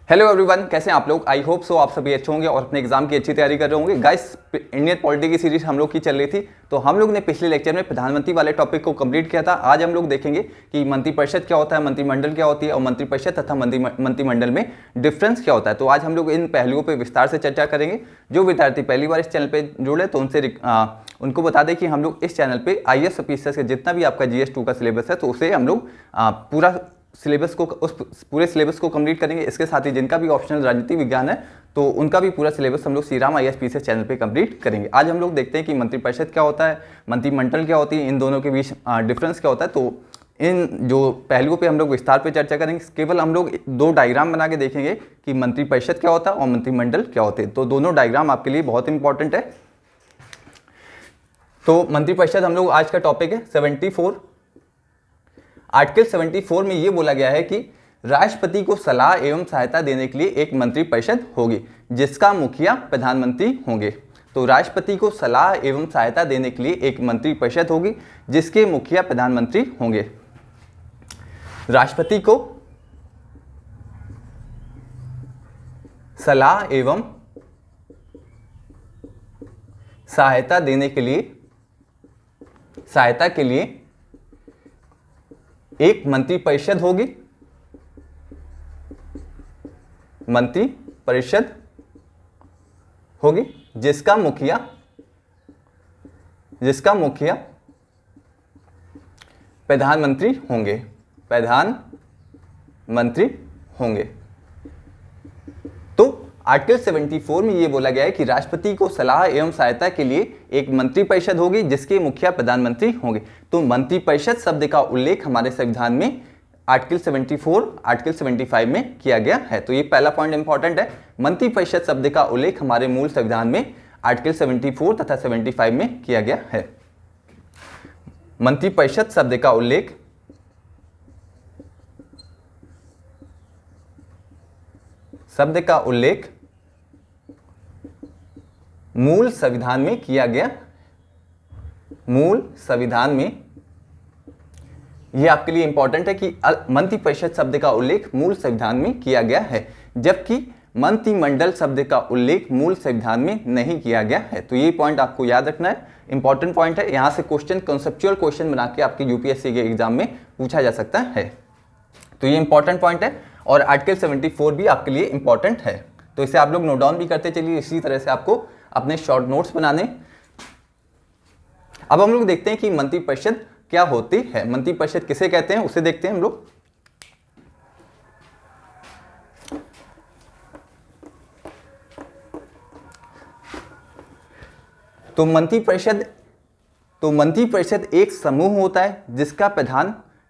Hello everyone, कैसे हैं आप लोग। आई होप सो आप सभी अच्छे होंगे और अपने एग्जाम की अच्छी तैयारी कर रहे होंगे। गाइस, इंडियन पॉलिटी की सीरीज हम लोग की चल रही थी, तो हम लोग ने पिछले लेक्चर में प्रधानमंत्री वाले टॉपिक को कंप्लीट किया था। आज हम लोग देखेंगे कि मंत्रिपरिषद क्या होता है, मंत्रिमंडल क्या होती है और मंत्रिपरिषद तथा मंत्रिमंडल में डिफरेंस क्या होता है। तो आज हम लोग इन पहलुओं पर विस्तार से चर्चा करेंगे। जो विद्यार्थी पहली बार इस चैनल पर जुड़े तो उनको बता दें कि हम लोग इस चैनल पे IAS ऑफिसर्स का जितना भी आपका GS2 का सिलेबस है तो उसे हम लोग पूरा सिलेबस को उस पूरे सिलेबस को कंप्लीट करेंगे। इसके साथ ही जिनका भी ऑप्शनल राजनीति विज्ञान है तो उनका भी पूरा सिलेबस हम लोग Shri Ram IAS PCS channel पे कंप्लीट करेंगे। आज हम लोग देखते हैं कि मंत्रिपरिषद क्या होता है, मंत्रिमंडल क्या होती है, इन दोनों के बीच डिफरेंस क्या होता है। तो इन जो पहलुओं पे हम लोग विस्तार पे चर्चा करेंगे। केवल हम लोग दो डायग्राम बना के देखेंगे कि मंत्रिपरिषद क्या होता है और मंत्रिमंडल क्या होते हैं। तो दोनों डायग्राम आपके लिए बहुत इंपॉर्टेंट है। तो मंत्रिपरिषद हम लोग आज का टॉपिक है 74। आर्टिकल 74 में यह बोला गया है कि राष्ट्रपति को सलाह एवं सहायता देने के लिए एक मंत्रिपरिषद होगी जिसका मुखिया प्रधानमंत्री होंगे। तो राष्ट्रपति को सलाह एवं सहायता देने के लिए एक मंत्रिपरिषद होगी जिसके मुखिया प्रधानमंत्री होंगे। राष्ट्रपति को सलाह एवं सहायता देने के लिए एक मंत्रिपरिषद होगी। मंत्रिपरिषद होगी जिसका मुखिया प्रधानमंत्री होंगे। तो आर्टिकल 74 में यह बोला गया है कि राष्ट्रपति को सलाह एवं सहायता के लिए एक मंत्रिपरिषद होगी जिसके मुखिया प्रधानमंत्री होंगे। तो मंत्रिपरिषद शब्द का उल्लेख हमारे संविधान में आर्टिकल 74, आर्टिकल 75 में किया गया है। तो ये पहला पॉइंट इंपॉर्टेंट है। मंत्रिपरिषद शब्द का उल्लेख हमारे मूल संविधान में आर्टिकल 74 तथा 75 में किया गया है। मंत्रिपरिषद शब्द का उल्लेख मूल संविधान में किया गया। मूल संविधान में यह आपके लिए इंपॉर्टेंट है कि मंत्रिपरिषद शब्द का उल्लेख मूल संविधान में किया गया है, जबकि मंत्रिमंडल शब्द का उल्लेख मूल संविधान में नहीं किया गया है। तो ये पॉइंट आपको याद रखना है, इंपॉर्टेंट पॉइंट है। यहां से क्वेश्चन कंसेप्चुअल क्वेश्चन बना के आपके UPSC के एग्जाम में पूछा जा सकता है। तो ये इंपॉर्टेंट पॉइंट है और आर्टिकल 74 भी आपके लिए इंपॉर्टेंट है। तो इसे आप लोग नोट डाउन भी करते चलिए। इसी तरह से आपको अपने शॉर्ट नोट्स बनाने। अब हम लोग देखते हैं कि मंत्रिपरिषद क्या होती है, मंत्रिपरिषद किसे कहते हैं उसे देखते हैं हम लोग। तो मंत्रिपरिषद एक समूह होता है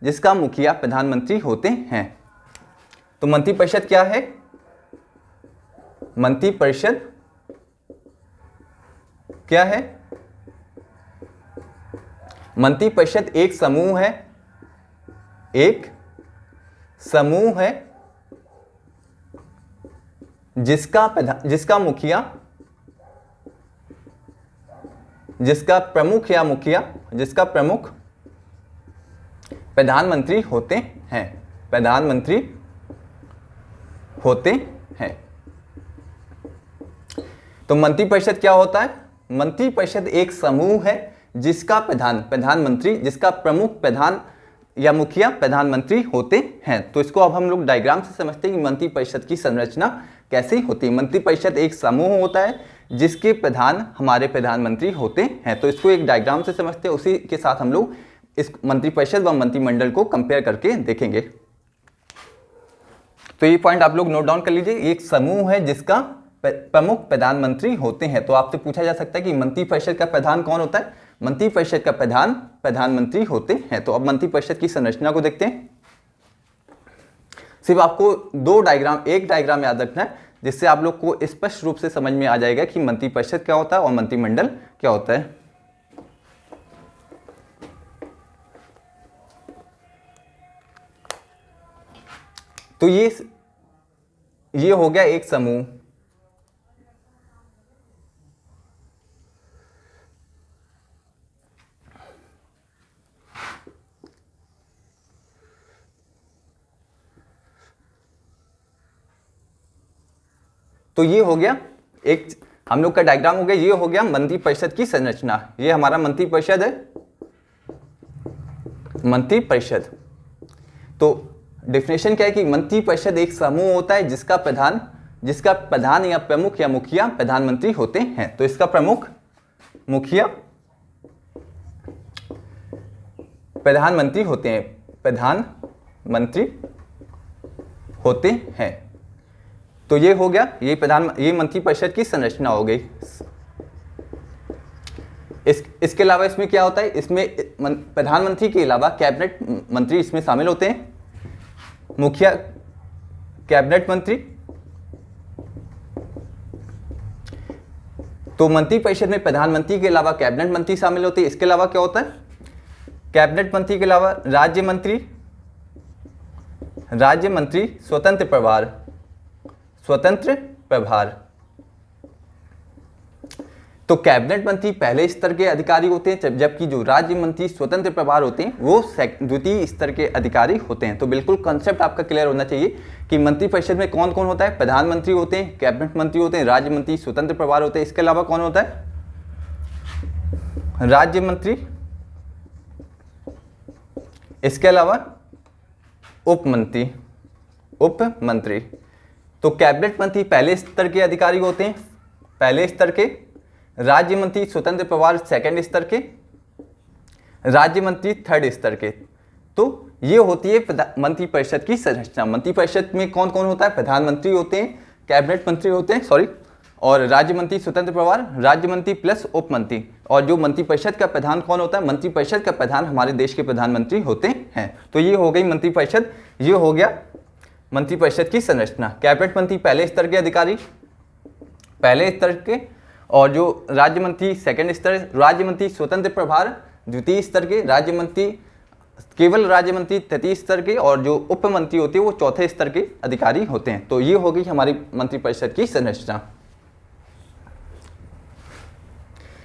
जिसका मुखिया प्रधानमंत्री होते हैं। तो मंत्रिपरिषद क्या है? मंत्रिपरिषद क्या है? मंत्रिपरिषद एक समूह है जिसका प्रमुख प्रधानमंत्री होते हैं। तो मंत्रिपरिषद क्या होता है? मंत्रिपरिषद एक समूह है जिसका प्रमुख प्रधान या मुखिया प्रधानमंत्री होते हैं। तो इसको अब हम लोग डायग्राम से समझते हैं कि मंत्रिपरिषद की संरचना कैसी होती है। मंत्रिपरिषद एक समूह होता है जिसके प्रधान हमारे प्रधानमंत्री होते हैं। तो इसको एक डायग्राम से समझते हैं, उसी के साथ हम लोग इस मंत्रिपरिषद व मंत्रिमंडल को कंपेयर करके देखेंगे। तो ये पॉइंट आप लोग नोट डाउन कर लीजिए। एक समूह है जिसका प्रमुख प्रधानमंत्री होते हैं। तो आपसे पूछा जा सकता है कि मंत्रिपरिषद का प्रधान कौन होता है? मंत्रिपरिषद का प्रधान प्रधानमंत्री होते हैं। तो अब मंत्रिपरिषद की संरचना को देखते हैं। सिर्फ आपको एक डायग्राम याद रखना है जिससे आप लोग को स्पष्ट रूप से समझ में आ जाएगा कि मंत्रिपरिषद क्या होता है और मंत्रिमंडल क्या होता है। तो ये हो गया एक समूह। तो ये हो गया एक हम लोग का डायग्राम हो गया, ये हो गया मंत्रिपरिषद की संरचना। ये हमारा मंत्रिपरिषद है, मंत्रिपरिषद। तो डेफिनेशन क्या है कि मंत्रिपरिषद एक समूह होता है जिसका प्रधान या प्रमुख या मुखिया प्रधानमंत्री होते हैं। तो इसका प्रमुख, मुखिया प्रधानमंत्री होते हैं, प्रधानमंत्री होते हैं। तो ये हो गया, ये मंत्रिपरिषद की संरचना हो गई। इसके अलावा इसमें क्या होता है, इसमें प्रधानमंत्री के अलावा कैबिनेट मंत्री इसमें शामिल होते हैं, मुखिया कैबिनेट मंत्री। तो मंत्रिपरिषद में प्रधानमंत्री के अलावा कैबिनेट मंत्री शामिल होते हैं। इसके अलावा क्या होता है, कैबिनेट मंत्री के अलावा राज्य मंत्री स्वतंत्र प्रभार। तो कैबिनेट मंत्री पहले स्तर के अधिकारी होते हैं, जबकि जो राज्य मंत्री स्वतंत्र प्रभार होते हैं वो द्वितीय स्तर के अधिकारी होते हैं। तो बिल्कुल कॉन्सेप्ट आपका क्लियर होना चाहिए कि मंत्रिपरिषद में कौन कौन होता है, प्रधानमंत्री होते हैं, कैबिनेट मंत्री होते हैं, राज्य मंत्री स्वतंत्र प्रभार होते हैं। इसके अलावा कौन होता है, राज्य मंत्री, इसके अलावा उप मंत्री। तो कैबिनेट मंत्री पहले स्तर के अधिकारी होते हैं, पहले स्तर के, राज्य मंत्री स्वतंत्र प्रभार सेकंड स्तर के, राज्य मंत्री थर्ड स्तर के। तो ये होती है मंत्रिपरिषद की संरचना। मंत्रिपरिषद में कौन कौन होता है, प्रधानमंत्री होते हैं, कैबिनेट मंत्री होते हैं और राज्य मंत्री स्वतंत्र प्रभार, राज्य मंत्री प्लस उप मंत्री। और जो मंत्रिपरिषद का प्रधान कौन होता है, मंत्रिपरिषद का प्रधान हमारे देश के प्रधानमंत्री होते हैं। तो ये हो गई मंत्रिपरिषद, ये हो गया मंत्रिपरिषद की संरचना। कैबिनेट मंत्री पहले स्तर के अधिकारी, पहले स्तर के, और जो राज्य मंत्री सेकंड स्तर, राज्य मंत्री स्वतंत्र प्रभार द्वितीय स्तर के, राज्य मंत्री केवल राज्य मंत्री तृतीय स्तर के, और जो उप मंत्री होते हैं वो चौथे स्तर के अधिकारी होते हैं। तो ये हो गई हमारी मंत्रिपरिषद की संरचना।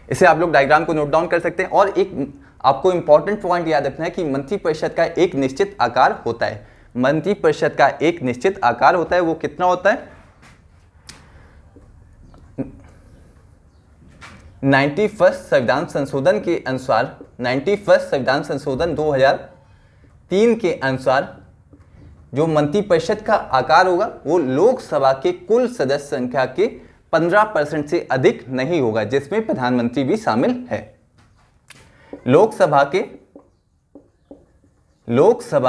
इसे आप लोग डायग्राम को नोट डाउन कर सकते हैं। और एक आपको इंपॉर्टेंट पॉइंट याद रखना है कि मंत्रिपरिषद का एक निश्चित आकार होता है। मंत्रिपरिषद का एक निश्चित आकार होता है, वो कितना होता है, 91 संविधान संशोधन के अनुसार, 91 संविधान संशोधन 2003 के अनुसार जो मंत्रिपरिषद का आकार होगा वो लोकसभा के कुल सदस्य संख्या के 15% से अधिक नहीं होगा, जिसमें प्रधानमंत्री भी शामिल है। लोकसभा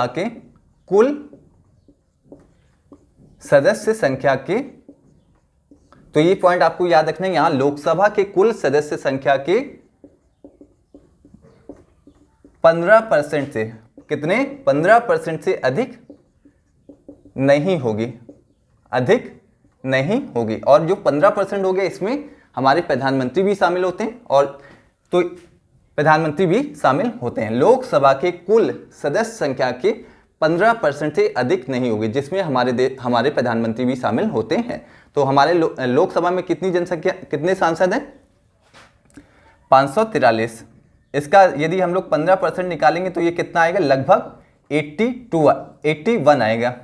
के कुल सदस्य संख्या के, तो ये पॉइंट आपको याद रखना है, यहां लोकसभा के कुल सदस्य संख्या के 15% से, कितने, 15% से अधिक नहीं होगी, अधिक नहीं होगी। और जो 15% हो गया इसमें हमारे प्रधानमंत्री भी शामिल होते हैं, और तो प्रधानमंत्री भी शामिल होते हैं। लोकसभा के कुल सदस्य संख्या के 15% से अधिक नहीं होगी, जिसमें हमारे प्रधानमंत्री भी शामिल होते हैं। तो हमारे लोकसभा में कितनी जनसंख्या, कितने सांसद हैं, 543। इसका यदि हम लोग 15% निकालेंगे तो ये कितना आएगा, लगभग 81 आएगा,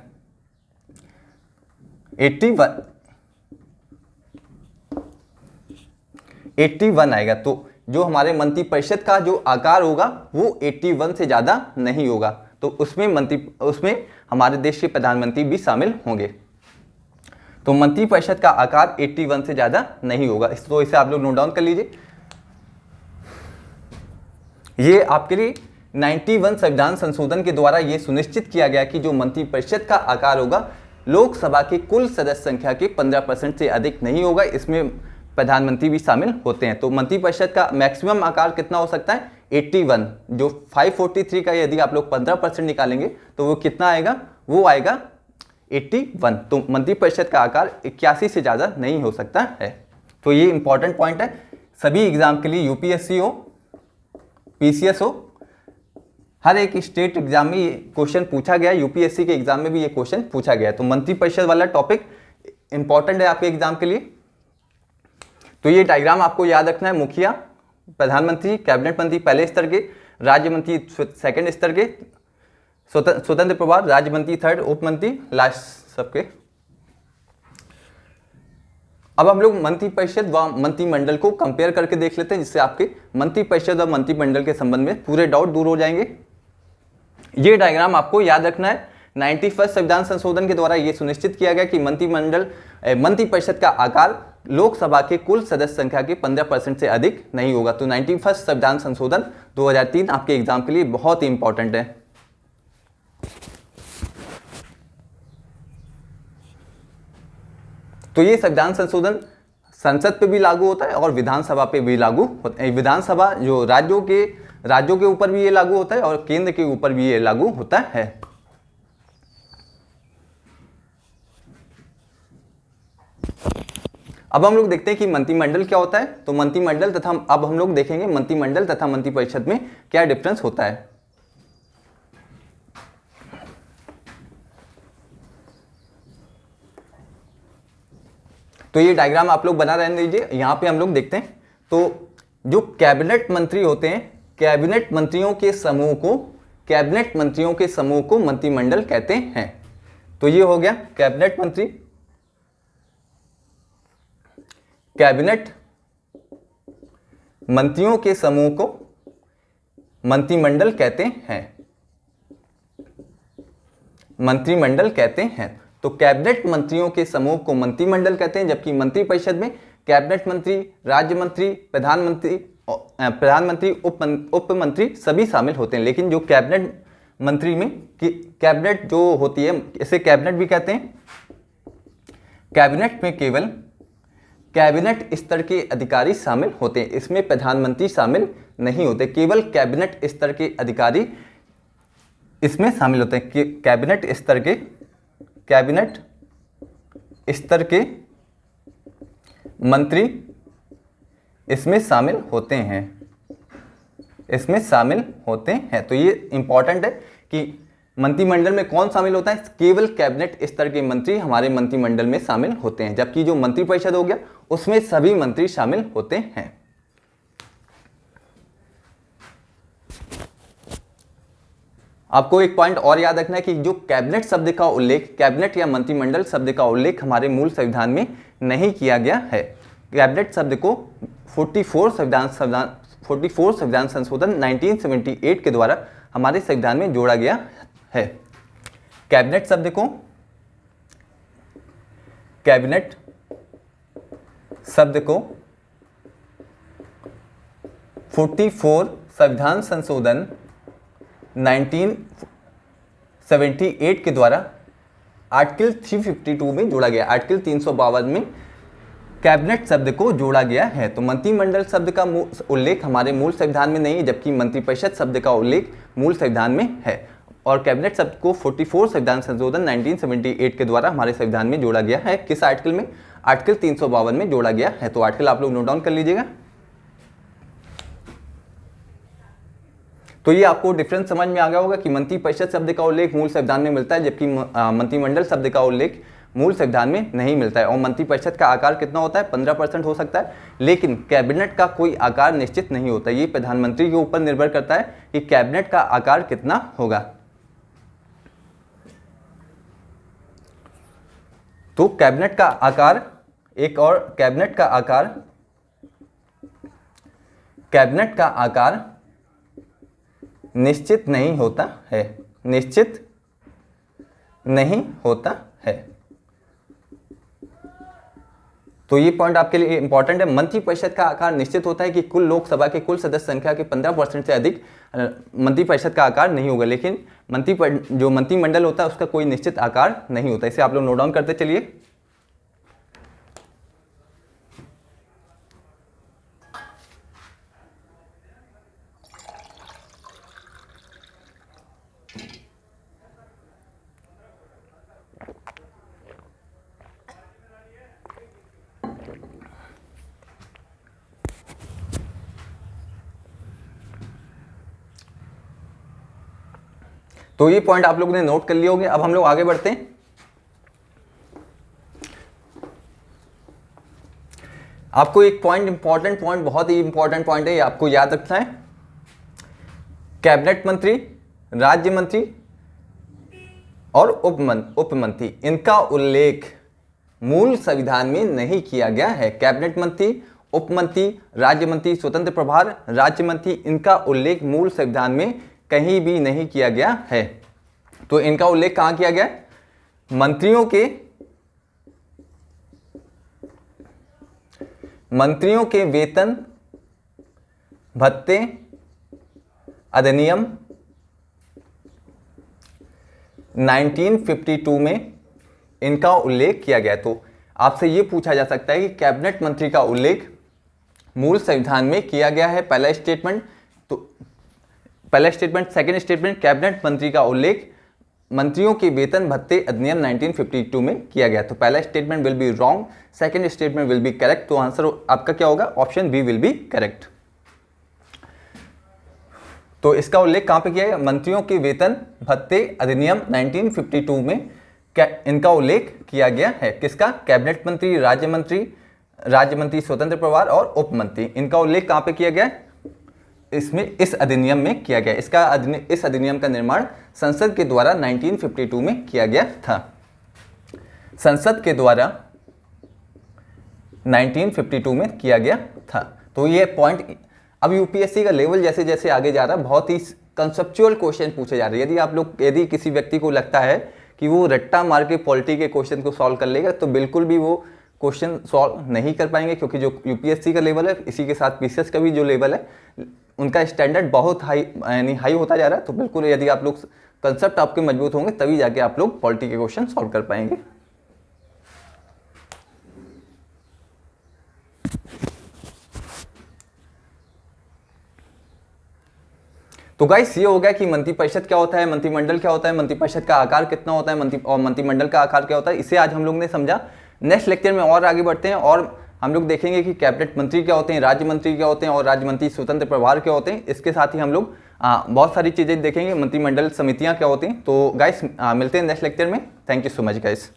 81 आएगा। तो जो हमारे मंत्रिपरिषद का जो आकार होगा वो 81 से ज़्यादा नहीं होगा। तो उसमें हमारे देश के प्रधानमंत्री भी शामिल होंगे। तो मंत्रिपरिषद का आकार 81 से ज़्यादा नहीं होगा। तो इसे आप लोग नोट डाउन कर लीजिए। ये आपके लिए 91 संविधान संशोधन के द्वारा ये सुनिश्चित किया गया कि जो मंत्रिपरिषद का आकार होगा लोकसभा के कुल सदस्य संख्या के 15% से अधिक नहीं होगा, इसमें प्रधानमंत्री भी शामिल होते हैं। तो मंत्रिपरिषद का मैक्सिमम आकार कितना हो सकता है, 81। जो 543 का यदि आप लोग 15% निकालेंगे तो वो कितना आएगा, वो आएगा 81। तो मंत्रिपरिषद का आकार 81 से ज़्यादा नहीं हो सकता है। तो ये इंपॉर्टेंट पॉइंट है सभी एग्जाम के लिए, यूपीएससी हो, पीसीएस हो, हर एक स्टेट एग्जाम में ये क्वेश्चन पूछा गया, यूपीएससी के एग्जाम में भी ये क्वेश्चन पूछा गया है। तो मंत्रिपरिषद वाला टॉपिक इंपॉर्टेंट है आपके एग्जाम के लिए। तो ये डायग्राम आपको याद रखना है, मुखिया प्रधानमंत्री, कैबिनेट मंत्री पहले स्तर के, राज्य मंत्री सेकंड स्तर के, स्वतंत्र प्रभार राज्य मंत्री थर्ड, उप मंत्री लास्ट सबके। अब हम लोग मंत्रिपरिषद व मंत्रिमंडल को कंपेयर करके देख लेते हैं, जिससे आपके मंत्रिपरिषद और मंत्रिमंडल के संबंध में पूरे डाउट दूर हो जाएंगे। ये डायग्राम आपको याद रखना है। 91 संविधान संशोधन के द्वारा यह सुनिश्चित किया गया कि मंत्रिपरिषद का आकार लोकसभा के कुल सदस्य संख्या के 15% से अधिक नहीं होगा। तो 91 संविधान संशोधन 2003 आपके एग्जाम के लिए बहुत ही इंपॉर्टेंट है। तो ये संविधान संशोधन संसद पे भी लागू होता है और विधानसभा पे भी लागू होता है। विधानसभा जो राज्यों के ऊपर भी ये लागू होता है और केंद्र के ऊपर भी ये लागू होता है। अब हम लोग देखते हैं कि मंत्रिमंडल क्या होता है। तो मंत्रिमंडल तथा अब हम लोग देखेंगे मंत्रिमंडल तथा मंत्रिपरिषद में क्या डिफरेंस होता है। तो ये डायग्राम आप लोग बना रहने दीजिए। यहां पे हम लोग देखते हैं तो जो कैबिनेट मंत्री होते हैं, कैबिनेट मंत्रियों के समूह को मंत्रिमंडल कहते हैं। तो ये हो गया कैबिनेट मंत्री। कैबिनेट मंत्रियों के समूह को मंत्रिमंडल कहते हैं, मंत्रिमंडल कहते हैं। तो कैबिनेट मंत्रियों के समूह को मंत्रिमंडल कहते हैं, जबकि मंत्रिपरिषद में कैबिनेट मंत्री, राज्य मंत्री, प्रधानमंत्री, उप मंत्री सभी शामिल होते हैं। लेकिन जो कैबिनेट मंत्री में कैबिनेट जो होती है, इसे कैबिनेट भी कहते हैं। कैबिनेट में केवल कैबिनेट स्तर के अधिकारी शामिल होते हैं, इसमें प्रधानमंत्री शामिल नहीं होते। केवल कैबिनेट स्तर के अधिकारी इसमें शामिल होते हैं। कैबिनेट स्तर के मंत्री इसमें शामिल होते हैं। तो ये इंपॉर्टेंट है कि मंत्रिमंडल में कौन शामिल होता है। केवल कैबिनेट स्तर के मंत्री हमारे मंत्रिमंडल में शामिल होते हैं, जबकि जो मंत्रिपरिषद हो गया उसमें सभी मंत्री शामिल होते हैं। आपको एक पॉइंट और याद रखना है कि जो कैबिनेट शब्द का उल्लेख, कैबिनेट या मंत्रिमंडल शब्द का उल्लेख हमारे मूल संविधान में नहीं किया गया है। कैबिनेट शब्द को 44 संविधान संशोधन 1978 के द्वारा हमारे संविधान में जोड़ा गया है। कैबिनेट शब्द को 44 संविधान संशोधन 1978 के द्वारा आर्टिकल 352 में जोड़ा गया। आर्टिकल 352 में कैबिनेट शब्द को जोड़ा गया है। तो मंत्रिमंडल शब्द का उल्लेख हमारे मूल संविधान में नहीं है, जबकि मंत्रिपरिषद शब्द का उल्लेख मूल संविधान में है। और कैबिनेट शब्द को 44 संविधान संशोधन 1978 के द्वारा हमारे संविधान में जोड़ा गया है। किस आर्टिकल में? आर्टिकल 352 में जोड़ा गया है। तो आर्टिकल आप लोग नोट डाउन कर लीजिएगा। तो ये आपको डिफरेंस समझ में आ गया होगा कि मंत्रिपरिषद शब्द का उल्लेख मूल संविधान में मिलता है, जबकि मंत्रिमंडल शब्द का उल्लेख मूल संविधान में नहीं मिलता है। और मंत्रिपरिषद का आकार कितना होता है? 15% हो सकता है, लेकिन कैबिनेट का कोई आकार निश्चित नहीं होता। ये प्रधानमंत्री के ऊपर निर्भर करता है कि कैबिनेट का आकार कितना होगा। तो कैबिनेट का आकार, एक और कैबिनेट का आकार निश्चित नहीं होता है, निश्चित नहीं होता है। तो ये पॉइंट आपके लिए इंपॉर्टेंट है। मंत्रिपरिषद का आकार निश्चित होता है कि कुल लोकसभा के कुल सदस्य संख्या के 15% से अधिक मंत्रिपरिषद का आकार नहीं होगा, लेकिन जो मंत्रिमंडल होता है उसका कोई निश्चित आकार नहीं होता। इसे आप लोग नोट डाउन करते चलिए। तो ये पॉइंट आप लोगों ने नोट कर लिए होंगे। अब हम लोग आगे बढ़ते हैं। आपको एक पॉइंट, इंपॉर्टेंट पॉइंट, बहुत ही इंपॉर्टेंट पॉइंट है, ये आपको याद रखना है। कैबिनेट मंत्री, राज्य मंत्री और उप मंत्री, इनका उल्लेख मूल संविधान में नहीं किया गया है। कैबिनेट मंत्री, उप मंत्री, राज्य मंत्री, स्वतंत्र प्रभार, राज्य मंत्री, इनका उल्लेख मूल संविधान में कहीं भी नहीं किया गया है। तो इनका उल्लेख कहां किया गया? मंत्रियों के वेतन भत्ते अधिनियम 1952 में इनका उल्लेख किया गया। तो आपसे यह पूछा जा सकता है कि कैबिनेट मंत्री का उल्लेख मूल संविधान में किया गया है, पहला स्टेटमेंट। तो पहला स्टेटमेंट, सेकंड स्टेटमेंट, कैबिनेट मंत्री का उल्लेख मंत्रियों के वेतन भत्ते अधिनियम 1952 में किया गया। तो पहला statement will be wrong, second statement will be correct. तो आंसर आपका क्या होगा? Option B will be correct. तो इसका उल्लेख कहां पे किया गया? मंत्रियों के वेतन भत्ते अधिनियम 1952 में इनका उल्लेख किया गया है। किसका? कैबिनेट मंत्री, राज्य मंत्री, स्वतंत्र प्रभार और उप मंत्री, इनका उल्लेख कहां पे किया गया? इसमें इस अधिनियम में किया गया। इस अधिनियम का निर्माण संसद के द्वारा 1952 में किया गया था। संसद के द्वारा 1952 में किया गया था। तो ये पॉइंट, अब यूपीएससी का लेवल जैसे जैसे आगे जा रहा है, बहुत ही कंसेप्चुअल क्वेश्चन पूछे जा रहे हैं। यदि किसी व्यक्ति को लगता है कि वो रट्टा मार के पॉलिटी के क्वेश्चन को सॉल्व कर लेगा, तो बिल्कुल भी वो क्वेश्चन सॉल्व नहीं कर पाएंगे, क्योंकि जो यूपीएससी का लेवल है, इसी के साथ पीसीएस का भी जो लेवल है, उनका स्टैंडर्ड बहुत हाई होता जा रहा है। तो बिल्कुल यदि आप लोग कंसेप्ट आपके मजबूत होंगे, तभी जाके आप लोग पॉलिटी के क्वेश्चन सॉल्व कर पाएंगे। तो गाइस, ये हो गया कि मंत्रिपरिषद क्या होता है, मंत्रिमंडल क्या होता है, मंत्रिपरिषद का आकार कितना होता है, और मंत्रिमंडल का आकार क्या होता है, इसे आज हम लोग ने समझा। नेक्स्ट लेक्चर में और आगे बढ़ते हैं और हम लोग देखेंगे कि कैबिनेट मंत्री क्या होते हैं, राज्य मंत्री क्या होते हैं और राज्य मंत्री स्वतंत्र प्रभार क्या होते हैं। इसके साथ ही हम लोग बहुत सारी चीज़ें देखेंगे, मंत्रिमंडल समितियां क्या होती हैं। तो गाइस, मिलते हैं नेक्स्ट लेक्चर में। Thank you so much guys.